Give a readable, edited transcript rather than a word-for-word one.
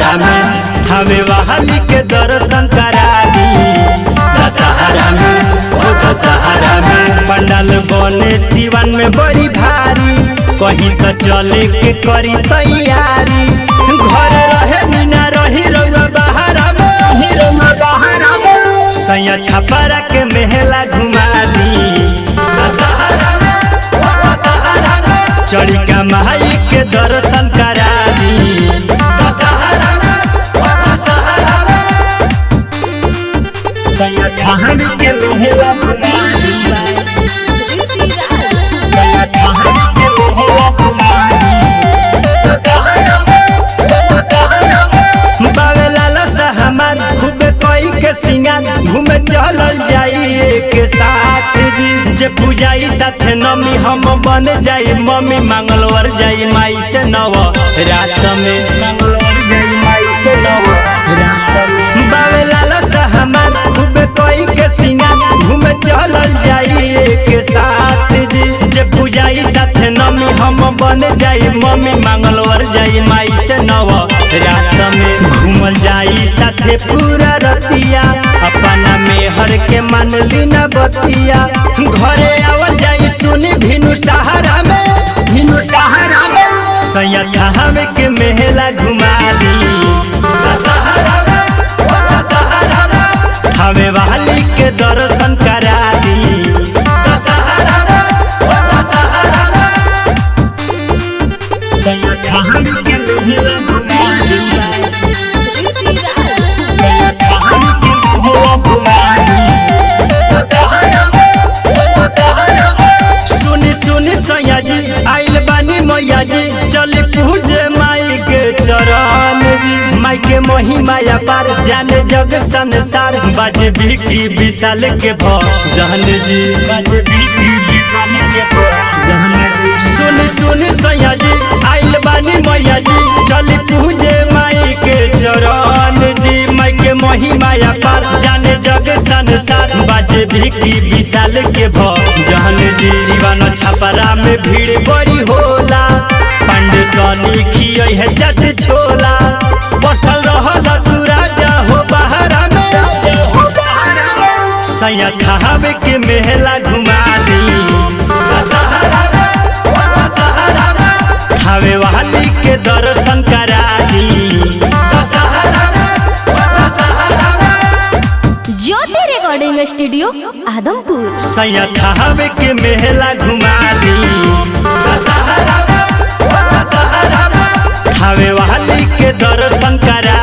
दशहरा में हमें वाली के दर्शन करा दी। दशहरा में ओ दशहरा में पंडाल बने सिवन में बड़ी भारी, कहीं तो चले के करी तैयारी। घर रहे मीना रही रउआ बहारा में, हीरो बहारा में सैया छपरा के मेला घुमा दी। दशहरा में ओ दशहरा में चढ़ी का माई के दर्शन करा दी। दशहरा में ओ दशहरा में सैया कहानी के मेला घुमा दी। घूमे चलल जाई के साथ जी, जे पूजाई साथ नमी हम बन जाई मम्मी। मंगलवार जाई माई से नव रात में, मंगलवार जाई माई से नव रात में। बावे लाला सा हमार खूबे कोई के सिंगार, घूमे चलल जाई के साथ जी, जे पूजाई साथ नमी हम बन जाई मम्मी। मंगलवार जाई माई से नव रात में, घूमल जाई साथे पूरा रतिया, अपना मेहर के मन लीना बतिया। घरे आवल जाई सुनी भिनु सहारा में, भिनु सहारा में सैया थावे के मेला घुमा दी। दशहरा में ओ दशहरा में थावे वाली के दर्शन करा दी। दशहरा में ओ दशहरा में सैया थावे के मेला घुमा दी। आइल बानी मैया जी चली पूजे माई के चरण जी, माई के महिमा पार जाने जग संसार। बाजे बिकी विशाल के भजन जी, बाजे बिकी विशाल के भजन जी। सुनी सुनी सैया जी आइल बानी मैया जी चली पूजे माई के चरण जी, माई के महिमा पार जाने जग संसार। बाजे बिकी विशाल के भजन जी। जीवन छपरा में भीड़ बड़ी होला, पांडे सनी खिया है चट छोला। बसल रहल तू राजा हो बहारा में, सैया थावे के मेला घुमा दी। दशहरा में ओ दशहरा में थावे वाली के दर्शन करा दी। दशहरा में ओ दशहरा में ज्योति रिकॉर्डिंग स्टूडियो आदमपुर, सैया थावे के मेला घुमा दी। दशहरा में ओ दशहरा में थावे वाली के दर्शन करा